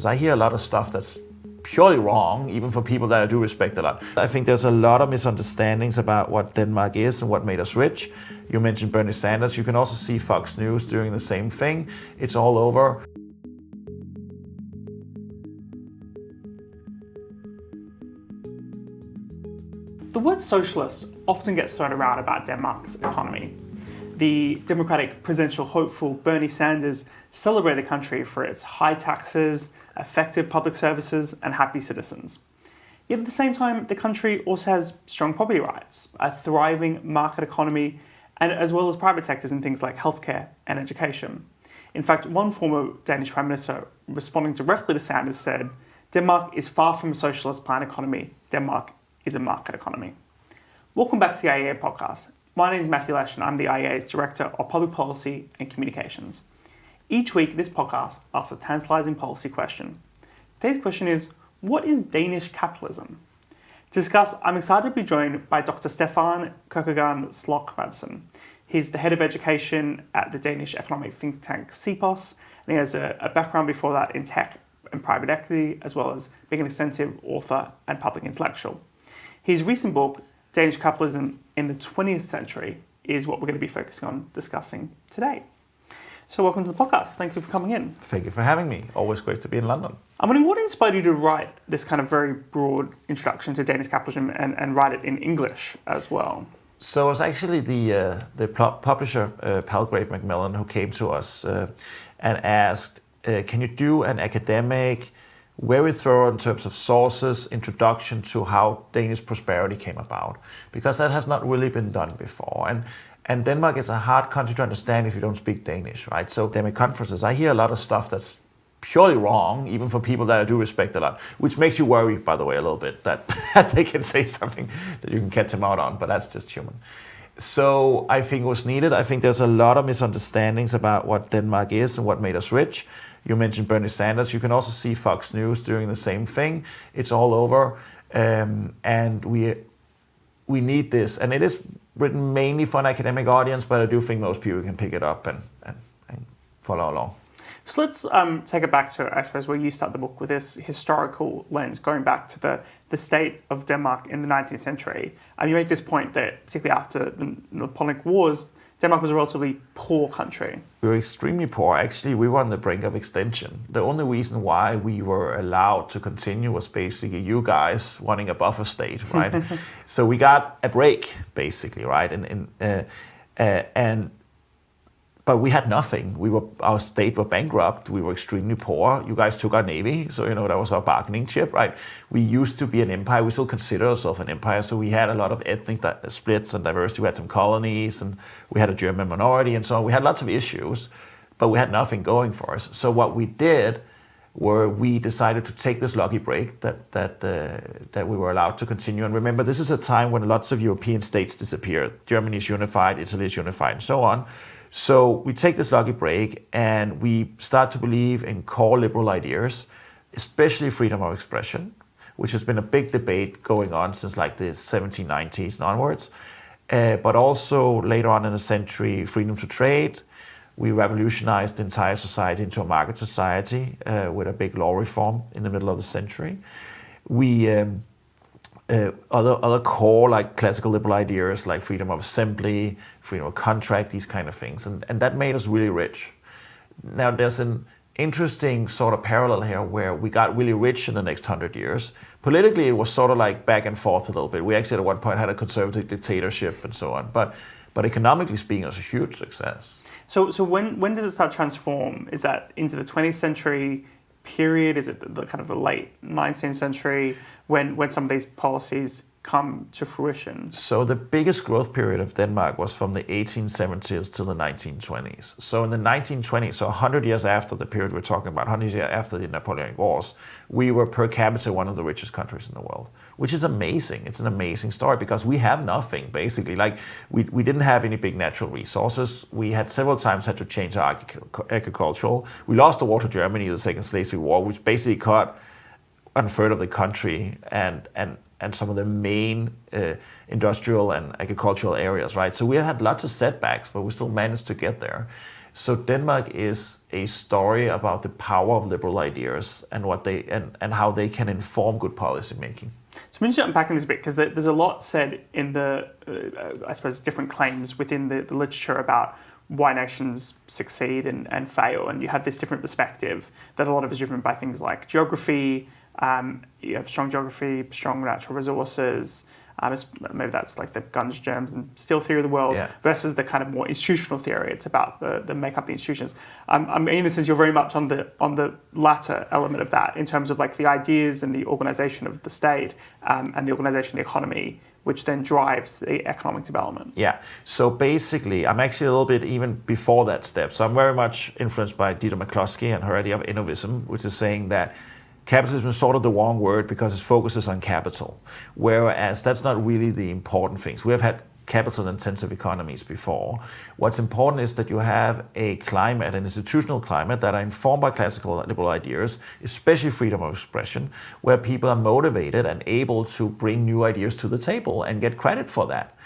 conferences, I hear a lot of stuff that's purely wrong, even for people that I do respect a lot. I think there's a lot of misunderstandings about what Denmark is and what made us rich. You mentioned Bernie Sanders. You can also see Fox News doing the same thing. It's all over. The word socialist often gets thrown around about Denmark's economy. The Democratic presidential hopeful Bernie Sanders celebrated the country for its high taxes, effective public services, and happy citizens. Yet at the same time, the country also has strong property rights, a thriving market economy, and as well as private sectors in things like healthcare and education. In fact, one former Danish Prime Minister, responding directly to Sanders, said, "Denmark is far from a socialist plan economy. Denmark is a market economy." Welcome back to the IEA Podcast. My name is Matthew Lesh, and I'm the IEA's Director of Public Policy and Communications. Each week, this podcast asks a tantalizing policy question. Today's question is, what is Danish capitalism? To discuss, I'm excited to be joined by Dr. Stefan K. Sløk-Madsen. He's the head of education at the Danish economic think tank CEPOS, and he has a background before that in tech and private equity, as well as being an extensive author and public intellectual. His recent book, Danish Capitalism in the 20th Century, is what we're going to be focusing on discussing today. So welcome to the podcast. Thank you for coming in. Thank you for having me. Always great to be in London. I'm wondering, what inspired you to write this kind of very broad introduction to Danish capitalism and write it in English as well? So it was actually the publisher, Palgrave Macmillan, who came to us and asked, can you do an academic, very thorough in terms of sources, introduction to how Danish prosperity came about? Because that has not really been done before. And Denmark is a hard country to understand if you don't speak Danish, right? So academic conferences, I hear a lot of stuff that's purely wrong, even for people that I do respect a lot, which makes you worry, by the way, a little bit, that they can say something that you can catch them out on, but that's just human. So I think it was needed. I think there's a lot of misunderstandings about what Denmark is and what made us rich. You mentioned Bernie Sanders. You can also see Fox News doing the same thing. It's all over. And we need this. And it is written mainly for an academic audience, but I do think most people can pick it up and follow along. So let's take it back to, I suppose, where you start the book with this historical lens, going back to the state of Denmark in the 19th century. And you make this point that, particularly after the Napoleonic Wars, Denmark was a relatively poor country. We were extremely poor. Actually, we were on the brink of extinction. The only reason why we were allowed to continue was basically you guys wanting a buffer state, right? So we got a break, basically, right? But we had nothing. Our state were bankrupt. We were extremely poor. You guys took our navy, so that was our bargaining chip, right? We used to be an empire. We still consider ourselves an empire. So we had a lot of ethnic splits and diversity. We had some colonies, and we had a German minority, and so on. We had lots of issues, but we had nothing going for us. So what we did we decided to take this lucky break that we were allowed to continue. And remember, this is a time when lots of European states disappeared. Germany is unified, Italy is unified, and so on. So we take this lucky break and we start to believe in core liberal ideas, especially freedom of expression, which has been a big debate going on since like the 1790s and onwards. But also later on in the century, freedom to trade. We revolutionized the entire society into a market society with a big law reform in the middle of the century. We other core like classical liberal ideas like freedom of assembly, freedom of contract, these kind of things, and that made us really rich. Now there's an interesting sort of parallel here where we got really rich in the next 100 years. Politically, it was sort of like back and forth a little bit. We actually at one point had a conservative dictatorship and so on, but economically speaking, it was a huge success. So when does it start to transform? Is that into the 20th century period? Is it the kind of the late 19th century when some of these policies come to fruition? So the biggest growth period of Denmark was from the 1870s to the 1920s. So in the 1920s, so 100 years after the period we're talking about, 100 years after the Napoleonic Wars, we were per capita one of the richest countries in the world, which is amazing. It's an amazing story because we have nothing, basically. Like we didn't have any big natural resources. We had several times had to change our agricultural. We lost the war to Germany, the Second Slave War, which basically cut a third of the country and some of the main industrial and agricultural areas, right? So we had lots of setbacks, but we still managed to get there. So Denmark is a story about the power of liberal ideas and what they and how they can inform good policy making. So I'm interested in unpacking this a bit because there's a lot said in the, I suppose, different claims within the literature about why nations succeed and fail. And you have this different perspective that a lot of is driven by things like geography. You have strong geography, strong natural resources. Maybe that's like the guns, germs, and steel theory of the world versus the kind of more institutional theory. It's about the make up the institutions. In the sense you're very much on the latter element of that in terms of like the ideas and the organization of the state and the organization of the economy, which then drives the economic development. Yeah. So basically, I'm actually a little bit even before that step. So I'm very much influenced by Dieter McCloskey and her idea of Innovism, which is saying that capitalism is sort of the wrong word because it focuses on capital, whereas that's not really the important things. We have had capital-intensive economies before. What's important is that you have a climate, an institutional climate that are informed by classical liberal ideas, especially freedom of expression, where people are motivated and able to bring new ideas to the table and get credit for that.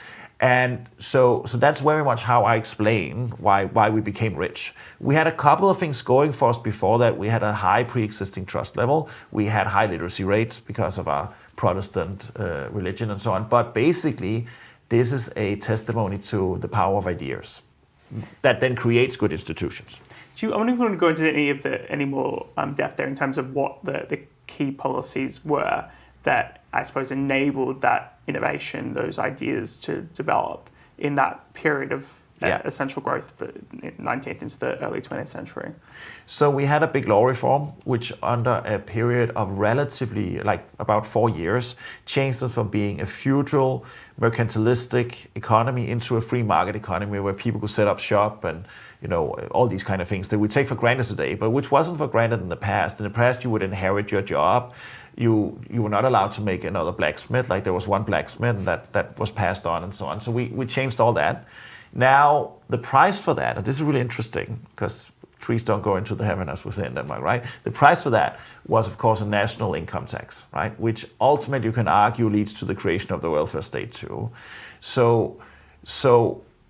And so that's very much how I explain why we became rich. We had a couple of things going for us before that. We had a high pre-existing trust level. We had high literacy rates because of our Protestant religion and so on. But basically, this is a testimony to the power of ideas that then creates good institutions. I wonder if you want to go into any more depth there in terms of what the key policies were that I suppose enabled that innovation, those ideas to develop in that period of essential growth, but 19th into the early 20th century. So we had a big law reform, which under a period of relatively like about 4 years, changed us from being a feudal, mercantilistic economy into a free market economy where people could set up shop and all these kind of things that we take for granted today, but which wasn't for granted in the past. In the past, you would inherit your job. You were not allowed to make another blacksmith. Like there was one blacksmith that was passed on and so on. So we changed all that. Now the price for that, and this is really interesting because trees don't go into the heaven as we say in Denmark, right? The price for that was of course a national income tax, right? Which ultimately you can argue leads to the creation of the welfare state too.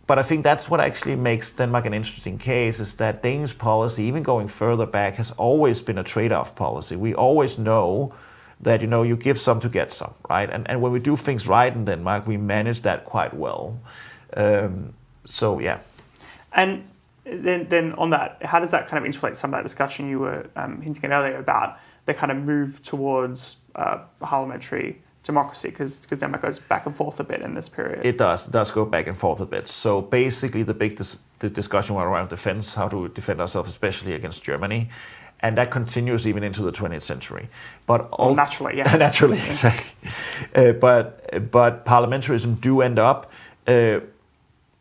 But I think that's what actually makes Denmark an interesting case is that Danish policy, even going further back, has always been a trade-off policy. We always know that you give some to get some, right? And when we do things right in Denmark, we manage that quite well. And then on that, how does that kind of inflate some of that discussion you were hinting at earlier about the kind of move towards parliamentary democracy? Because Denmark goes back and forth a bit in this period. It does go back and forth a bit. So basically the big the discussion went around defense, how to defend ourselves, especially against Germany. And that continues even into the 20th century. But naturally, yes. Naturally, exactly. But parliamentarism do end up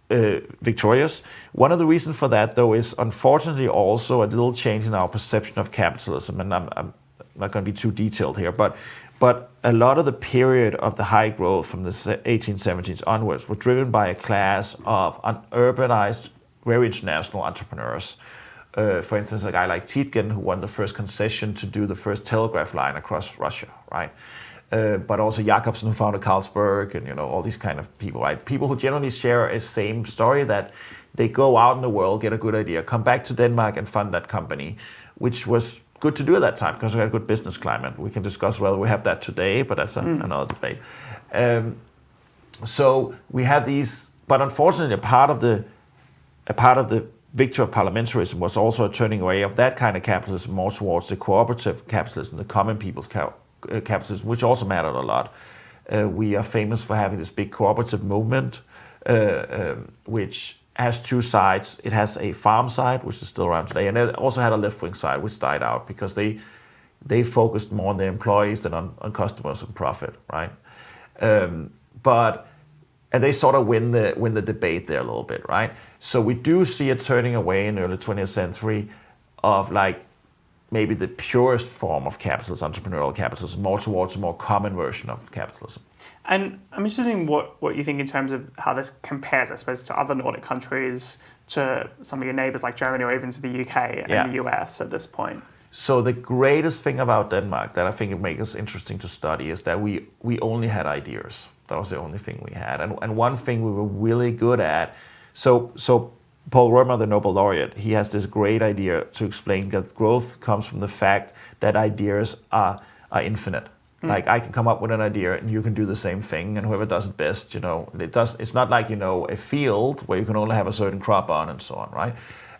victorious. One of the reasons for that, though, is unfortunately also a little change in our perception of capitalism. And I'm not going to be too detailed here, but a lot of the period of the high growth from the 1870s onwards were driven by a class of urbanized, very international entrepreneurs. For instance, a guy like Tietgen, who won the first concession to do the first telegraph line across Russia, right? But also Jacobsen, who founded Carlsberg, and all these kind of people, right? People who generally share a same story, that they go out in the world, get a good idea, come back to Denmark and fund that company, which was good to do at that time because we had a good business climate. We can discuss whether we have that today, but that's another debate. So we have these, but unfortunately, a part of the victory of parliamentarism was also a turning away of that kind of capitalism more towards the cooperative capitalism, the common people's capitalism, which also mattered a lot. We are famous for having this big cooperative movement, which has two sides. It has a farm side, which is still around today, and it also had a left-wing side, which died out because they focused more on their employees than on customers and profit, right? And they sort of win the debate there a little bit, right? So we do see a turning away in the early 20th century of like maybe the purest form of capitalism, entrepreneurial capitalism, more towards a more common version of capitalism. And I'm interested in what you think in terms of how this compares, I suppose, to other Nordic countries, to some of your neighbours like Germany, or even to the UK and the US at this point. So the greatest thing about Denmark that I think it makes us interesting to study is that we only had ideas. That was the only thing we had. And one thing we were really good at, so Paul Römer, the Nobel laureate, he has this great idea to explain that growth comes from the fact that ideas are infinite. Like I can come up with an idea and you can do the same thing, and whoever does it best, it's not like, a field where you can only have a certain crop on and so on, right?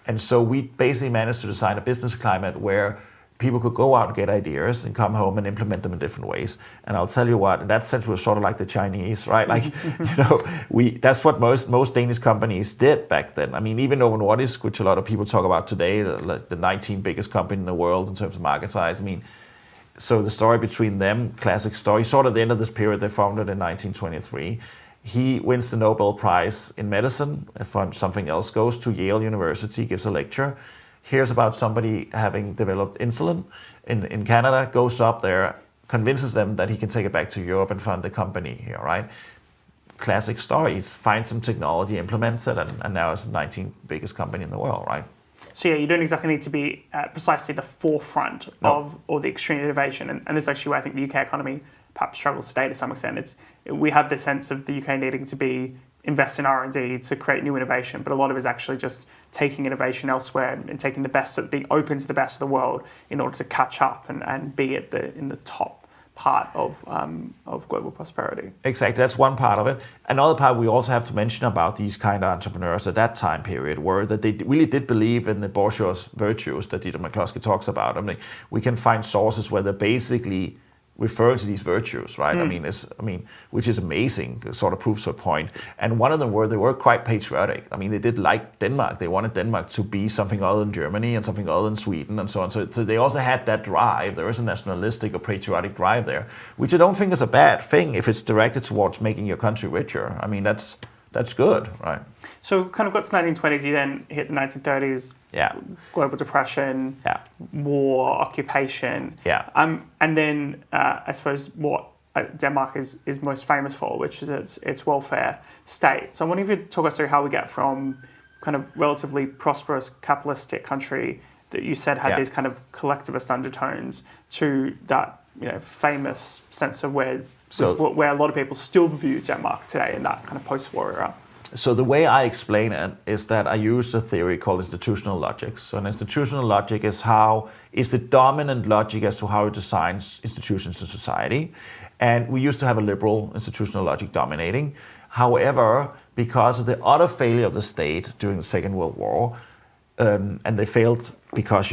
And so we basically managed to design a business climate where people could go out and get ideas and come home and implement them in different ways. And I'll tell you what, in that sense, we're sort of like the Chinese, right? Like, that's what most Danish companies did back then. I mean, even NovoNordisk, which a lot of people talk about today, the 19th biggest company in the world in terms of market size. I mean, so the story between them, classic story, sort of the end of this period, they founded in 1923. He wins the Nobel Prize in medicine for something else, goes to Yale University, gives a lecture, hears about somebody having developed insulin in Canada, goes up there, convinces them that he can take it back to Europe and fund the company here, right? Classic story. He finds some technology, implements it, and now it's the 19th biggest company in the world, right? So you don't exactly need to be at precisely the forefront of all the extreme innovation. And this is actually where I think the UK economy perhaps struggles today to some extent. We have this sense of the UK needing to invest in R&D to create new innovation, but a lot of it is actually just taking innovation elsewhere and taking the best, being open to the best of the world in order to catch up and be in the top part of global prosperity. Exactly, that's one part of it. Another part we also have to mention about these kind of entrepreneurs at that time period were that they really did believe in the bourgeois virtues that Dieter McCloskey talks about. I mean, we can find sources where they're basically referring to these virtues, right? I mean, which is amazing. It sort of proves a point. And one of them they were quite patriotic. I mean, they did like Denmark. They wanted Denmark to be something other than Germany and something other than Sweden and so on. So they also had that drive. There is a nationalistic or patriotic drive there, which I don't think is a bad thing if it's directed towards making your country richer. I mean, that's good, right? So kind of got to the 1920s, you then hit the 1930s, global depression, war, occupation. And then I suppose what Denmark is most famous for, which is its welfare state. So I wonder if you talk us through how we get from kind of relatively prosperous capitalistic country that you said had these kind of collectivist undertones to that famous sense of where a lot of people still view Denmark today in that kind of post-war era. So the way I explain it is that I use a theory called institutional logic. So an institutional logic is the dominant logic as to how it designs institutions in society. And we used to have a liberal institutional logic dominating. However, because of the utter failure of the state during the Second World War, and they failed because,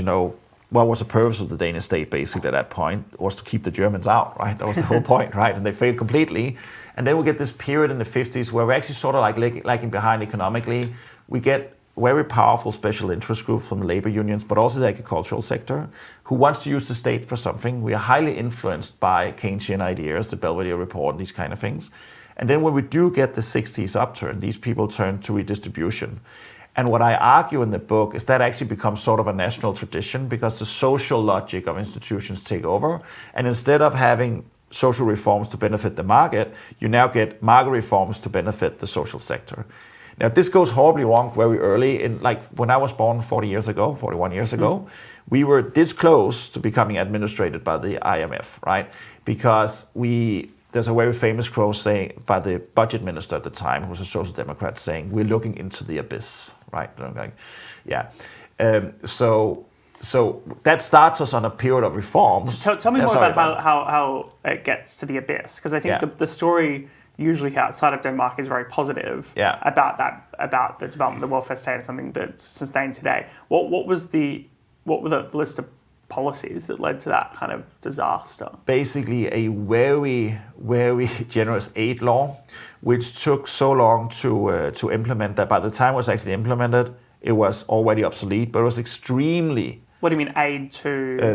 what was the purpose of the Danish state basically at that point was to keep the Germans out, right? That was the whole point, right? And they failed completely. And then we get this period in the 50s where we're actually sort of like lagging behind economically. We get very powerful special interest groups from the labor unions, but also the agricultural sector, who wants to use the state for something. We are highly influenced by Keynesian ideas, the Belvedere Report, and these kind of things. And then when we do get the 60s upturn, these people turn to redistribution. And what I argue in the book is that actually becomes sort of a national tradition because the social logic of institutions take over. And instead of having social reforms to benefit the market, you now get market reforms to benefit the social sector. Now, this goes horribly wrong very early. When I was born 41 years ago, we were this close to becoming administrated by the IMF, right? Because there's a very famous quote saying by the budget minister at the time, who was a social democrat, saying, "We're looking into the abyss," right? So that starts us on a period of reforms. So tell me more about how it gets to the abyss, because I think the story usually outside of Denmark is very positive about the development of the welfare state and something that's sustained today. What were the list of policies that led to that kind of disaster? Basically a very, very generous aid law, which took so long to implement that by the time it was actually implemented, it was already obsolete, but it was extremely... What do you mean, aid to...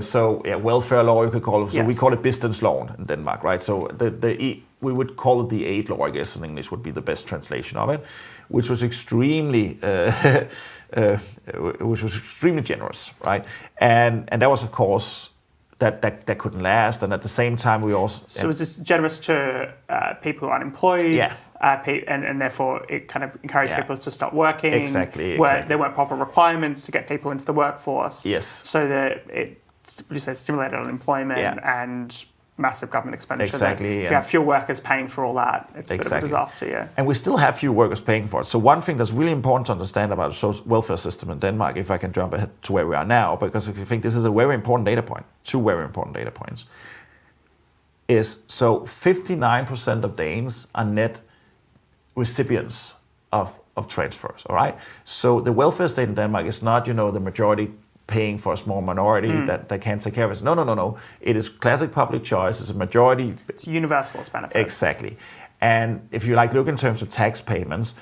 welfare law, you could call it. So yes. we call it bistandslån in Denmark, right? So we would call it the aid law, I guess, in English would be the best translation of it, which was extremely generous, right? And that was, of course, that couldn't last. And at the same time, we also... So was this generous to people who are unemployed? Yeah. And therefore it kind of encouraged people to stop working. Exactly. Where there weren't proper requirements to get people into the workforce. Yes. So that it stimulated unemployment and massive government expenditure. Exactly. If you have fewer workers paying for all that, it's a bit of a disaster, yeah. And we still have few workers paying for it. So one thing that's really important to understand about the social welfare system in Denmark, if I can jump ahead to where we are now, because if you think this is a very important data point, two very important data points, is so 59% of Danes are net recipients of transfers, all right? So the welfare state in Denmark is not, the majority paying for a small minority that can't take care of it. No. It is classic public choice. It's a majority. It's universal, it's benefits. Exactly. And if you look in terms of tax payments,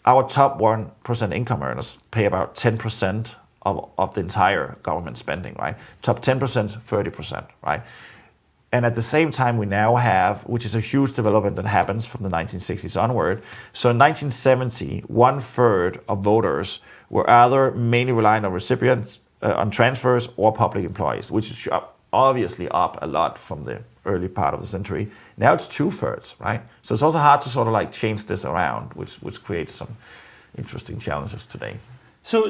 our top 1% income earners pay about 10% of the entire government spending, right? Top 10%, 30%, right? And at the same time, we now have, which is a huge development that happens from the 1960s onward. So in 1970, 1/3 of voters were either mainly reliant on recipients, on transfers or public employees, which is obviously up a lot from the early part of the century. Now it's 2/3, right? So it's also hard to sort of change this around, which creates some interesting challenges today. So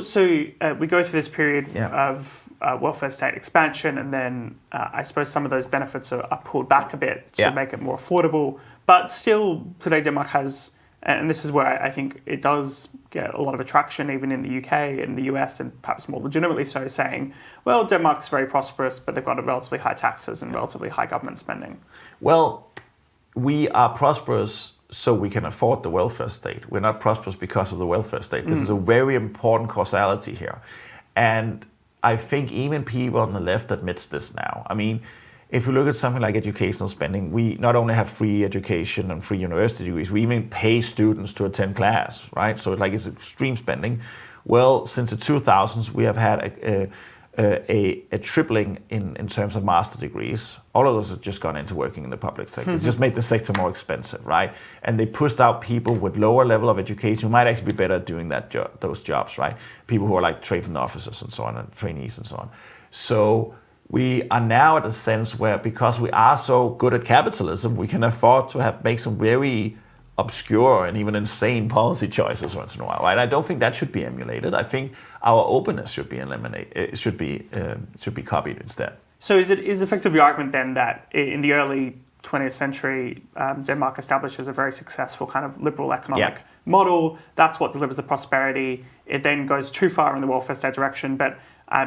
we go through this period of welfare state expansion, and then I suppose some of those benefits are pulled back a bit to make it more affordable. But still, today Denmark has, and this is where I think it does get a lot of attraction, even in the UK and the US, and perhaps more legitimately so, saying, well, Denmark's very prosperous, but they've got a relatively high taxes and relatively high government spending. Well, we are prosperous so we can afford the welfare state. We're not prosperous because of the welfare state. This is a very important causality here. And I think even people on the left admits this now. I mean, if you look at something like educational spending, we not only have free education and free university degrees, we even pay students to attend class, right? So it's extreme spending. Well, since the 2000s, we have had a tripling in terms of master degrees. All of those have just gone into working in the public sector. It just made the sector more expensive, right? And they pushed out people with lower level of education who might actually be better at doing those jobs, right? People who are trained officers and so on, and trainees and so on. So we are now at a sense where, because we are so good at capitalism, we can afford to make some very obscure and even insane policy choices once in a while, right? I don't think that should be emulated. I think our openness should be eliminated. It should be copied instead. So is effectively the argument then that in the early 20th century, Denmark established as a very successful kind of liberal economic model. That's what delivers the prosperity. It then goes too far in the welfare state direction, but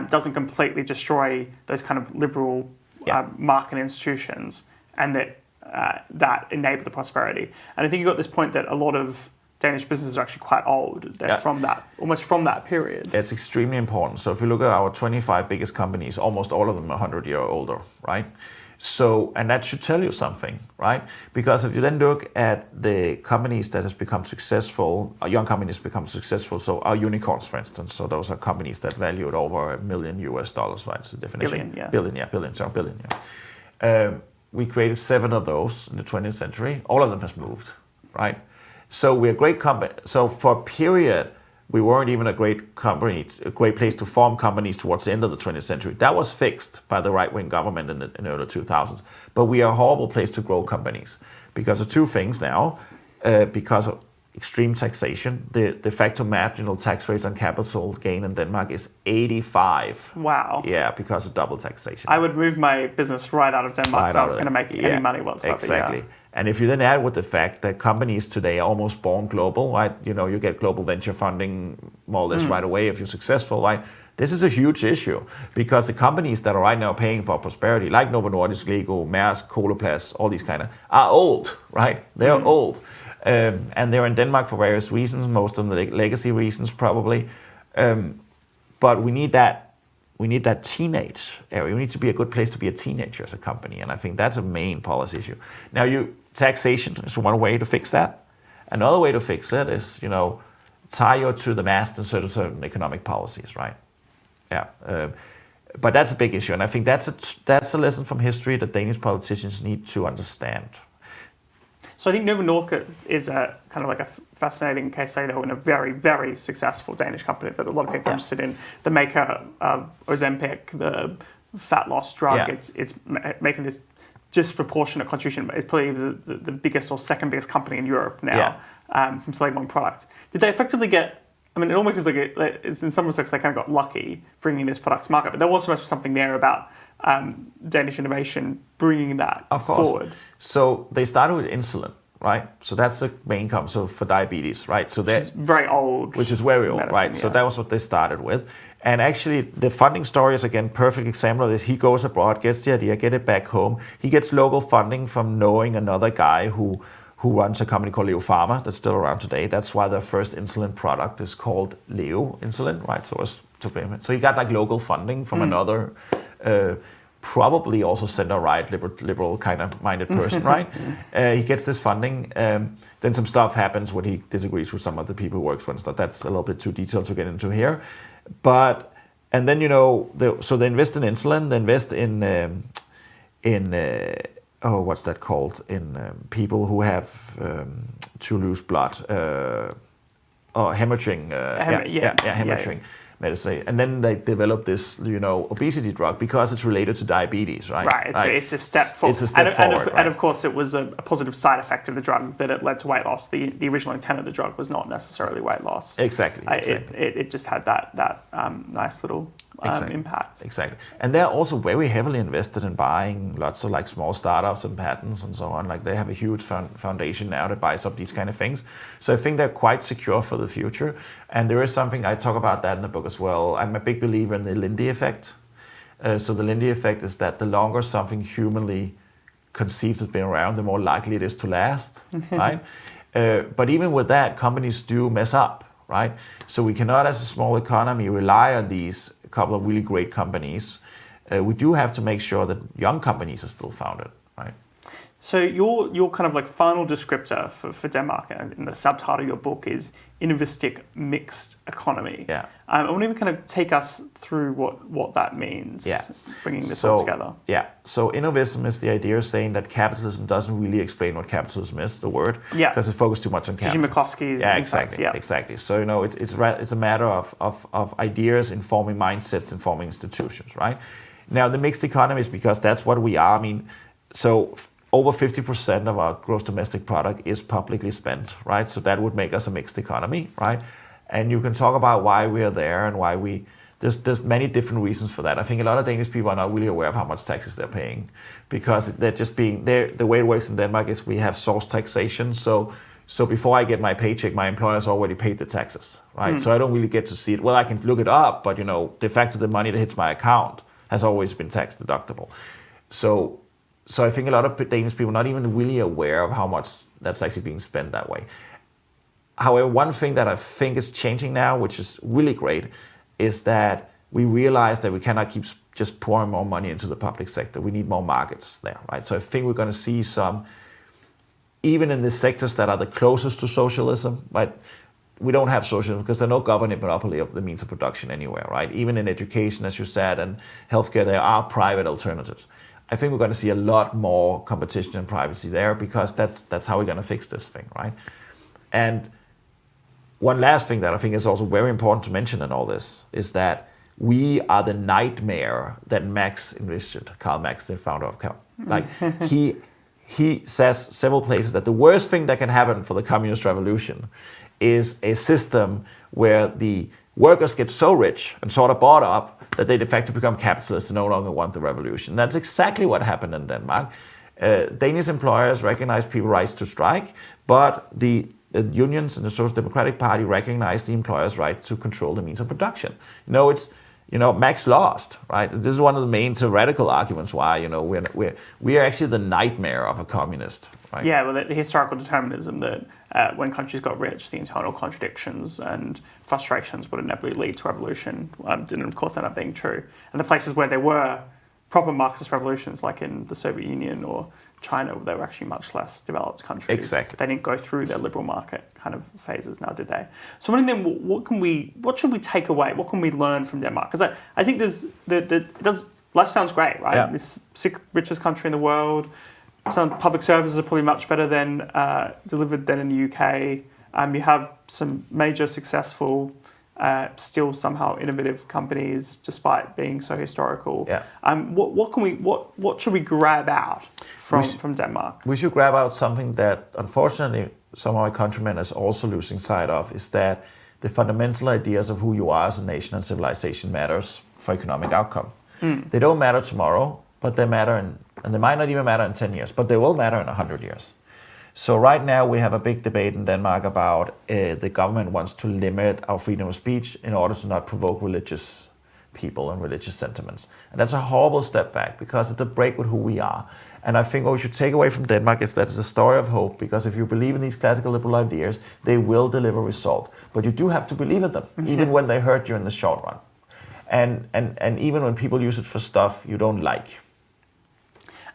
doesn't completely destroy those kind of liberal market institutions, and that enable the prosperity. And I think you got this point that a lot of Danish businesses are actually quite old. They're almost from that period. It's extremely important. So if you look at our 25 biggest companies, almost all of them are 100 years older, right? So, and that should tell you something, right? Because if you then look at the companies that has become successful, young companies become successful, so our unicorns, for instance, so those are companies that valued over $1 million, right? It's the definition. Billion. We created 7 of those in the 20th century. All of them has moved, right? So we're a great company. So for a period, we weren't even a great company, a great place to form companies towards the end of the 20th century. That was fixed by the right-wing government in the early 2000s. But we are a horrible place to grow companies because of two things now. Because of extreme taxation, the de facto marginal tax rates on capital gain in Denmark is 85. Wow. Yeah, because of double taxation. I would move my business right out of Denmark if I was going to make any money whatsoever. Exactly. Yeah. And if you then add with the fact that companies today are almost born global, right? You get global venture funding more or less right away if you're successful, right? This is a huge issue because the companies that are right now paying for prosperity, like NovoNordisk, Lego, Maersk, Coloplast, all these kind of, are old, right? They're old. And they're in Denmark for various reasons, most of them legacy reasons probably. But we need that teenage area. We need to be a good place to be a teenager as a company. And I think that's a main policy issue. Now, taxation is one way to fix that. Another way to fix it is, tie you to the mast in certain economic policies, right? Yeah. But that's a big issue. And I think that's a lesson from history that Danish politicians need to understand. So I think NovoNordisk is a kind of like a fascinating case study, though, in a very, very successful Danish company that a lot of people are interested in. The maker of Ozempic, the fat loss drug, it's making this disproportionate contribution. It's probably the biggest or second biggest company in Europe now from selling one product. Did they effectively get... I mean, it almost seems like it's in some respects they kind of got lucky bringing this product to market, but there was something there about Danish innovation bringing that Of course. forward? So they started with insulin, right? So that's the main concept for diabetes, right? So Which is very old. Which is very old, medicine, right? So yeah. that was what they started with. And actually, the funding story is, again, perfect example of this. He goes abroad, gets the idea, get it back home. He gets local funding from knowing another guy who runs a company called Leo Pharma that's still around today. That's why their first insulin product is called Leo insulin, right? So he got like local funding from another, probably also center-right, liberal kind of minded person, right? He gets this funding. Then some stuff happens when he disagrees with some of the people he works for and stuff. That's a little bit too detailed to get into here. And then, so they invest in insulin, they invest in what's that called? In people who have to lose blood, hemorrhaging. Hemorrhaging medicine. And then they develop this, obesity drug because it's related to diabetes, right? Right. It's a step forward. It's a step forward. And of course, it was a positive side effect of the drug that it led to weight loss. The original intent of the drug was not necessarily weight loss. Exactly. It just had that nice little impact. Exactly. And they're also very heavily invested in buying lots of like small startups and patents and so on. Like they have a huge foundation now that buys up these kind of things. So I think they're quite secure for the future. And there is something, I talk about that in the book as well. I'm a big believer in the Lindy effect. So the Lindy effect is that the longer something humanly conceived has been around, the more likely it is to last, right? But even with that, companies do mess up, right? So we cannot, as a small economy, rely on these couple of really great companies. We do have to make sure that young companies are still founded, right? So your kind of like final descriptor for Denmark, and the subtitle of your book is Innovistic Mixed Economy. Yeah. I wonder if you kind of take us through what that means, bringing this all together. Yeah, so Innovism is the idea of saying that capitalism doesn't really explain what capitalism is, the word, because it focuses too much on capital. McCloskey's insights, exactly. So, it's a matter of ideas informing mindsets, informing institutions, right? Now, the mixed economy is because that's what we are. I mean, so over 50% of our gross domestic product is publicly spent, right? So that would make us a mixed economy, right? And you can talk about why we are there and why there's many different reasons for that. I think a lot of Danish people are not really aware of how much taxes they're paying because they're just the way it works in Denmark is we have source taxation. So before I get my paycheck, my employer's already paid the taxes, right? So I don't really get to see it. Well, I can look it up, but de facto the money that hits my account has always been tax deductible. So I think a lot of Danish people are not even really aware of how much that's actually being spent that way. However, one thing that I think is changing now, which is really great, is that we realize that we cannot keep just pouring more money into the public sector. We need more markets there, right? So I think we're going to see some, even in the sectors that are the closest to socialism, right? We don't have socialism because there's no government monopoly of the means of production anywhere, right? Even in education, as you said, and healthcare, there are private alternatives. I think we're going to see a lot more competition and privacy there because that's how we're going to fix this thing, right? And one last thing that I think is also very important to mention in all this is that we are the nightmare that Marx envisioned, Karl Marx, the founder of Cal. Like he says several places that the worst thing that can happen for the communist revolution is a system where the workers get so rich and sort of bought up that they de facto become capitalists and no longer want the revolution. That's exactly what happened in Denmark. Danish employers recognize people's rights to strike, but the unions and the Social Democratic Party recognize the employers' right to control the means of production. Marx lost, right? This is one of the main theoretical arguments why, we are actually the nightmare of a communist, right? Yeah, well, the historical determinism that when countries got rich, the internal contradictions and frustrations would inevitably lead to revolution didn't, of course, end up being true. And the places where there were proper Marxist revolutions, like in the Soviet Union or China, they were actually much less developed countries. Exactly. They didn't go through their liberal market kind of phases now, did they? So what should we take away? What can we learn from Denmark? Because I think life sounds great, right? Yeah. It's the sixth richest country in the world. Some public services are probably much better than delivered than in the UK. You have some major successful, still somehow innovative companies, despite being so historical. Yeah. What should we grab out from Denmark? We should grab out something that, unfortunately, some of our countrymen is also losing sight of, is that the fundamental ideas of who you are as a nation and civilization matters for economic outcome. They don't matter tomorrow, but they matter and they might not even matter in 10 years, but they will matter in 100 years. So right now we have a big debate in Denmark about the government wants to limit our freedom of speech in order to not provoke religious people and religious sentiments. And that's a horrible step back because it's a break with who we are. And I think what we should take away from Denmark is that it's a story of hope, because if you believe in these classical liberal ideas, they will deliver result. But you do have to believe in them, even when they hurt you in the short run. And even when people use it for stuff you don't like.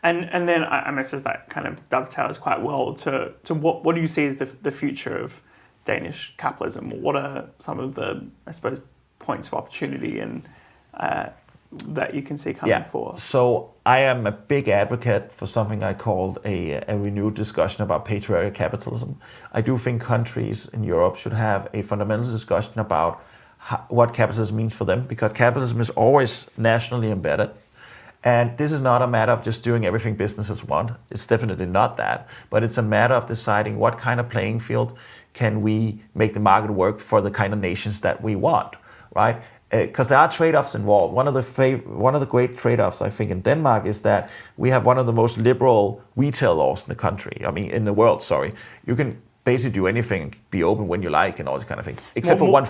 And then I suppose that kind of dovetails quite well to what do you see as the future of Danish capitalism? What are some of the, I suppose, points of opportunity and that you can see coming forth? So I am a big advocate for something I called a renewed discussion about patriarchal capitalism. I do think countries in Europe should have a fundamental discussion about what capitalism means for them, because capitalism is always nationally embedded. And this is not a matter of just doing everything businesses want. It's definitely not that. But it's a matter of deciding what kind of playing field can we make the market work for the kind of nations that we want, right? Because there are trade-offs involved. One of the great trade-offs, I think, in Denmark is that we have one of the most liberal retail laws in the country. I mean, in the world, sorry. You can basically do anything, be open when you like and all this kind of thing. Except for one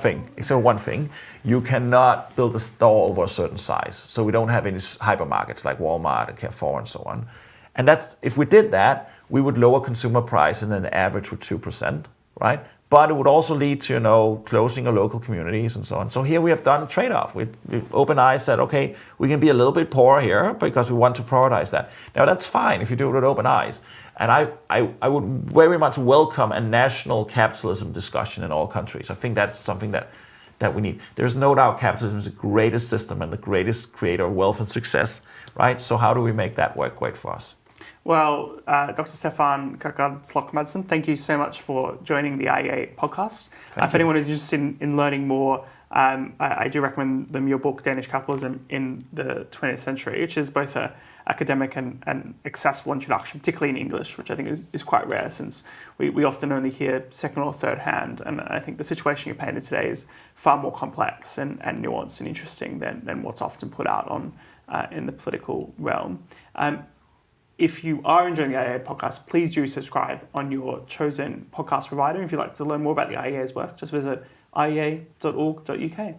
thing. You cannot build a store over a certain size. So we don't have any hypermarkets like Walmart and Carrefour and so on. And that's, if we did that, we would lower consumer price in an average with 2%, right? But it would also lead to, closing of local communities and so on. So here we have done a trade-off. With open eyes said, okay, we can be a little bit poorer here because we want to prioritize that. Now that's fine if you do it with open eyes. And I would very much welcome a national capitalism discussion in all countries. I think that's something that we need. There's no doubt capitalism is the greatest system and the greatest creator of wealth and success, right? So how do we make that work great for us? Well, Dr. Stefan K, Sløk-Madsen, thank you so much for joining the IEA podcast. If anyone is interested in learning more, I do recommend them your book, Danish Capitalism in the 20th Century, which is both a academic and accessible introduction, particularly in English, which I think is quite rare, since we often only hear second or third hand. And I think the situation you painted today is far more complex and nuanced and interesting than what's often put out on in the political realm. If you are enjoying the IEA podcast, please do subscribe on your chosen podcast provider. If you'd like to learn more about the IEA's work, just visit iea.org.uk.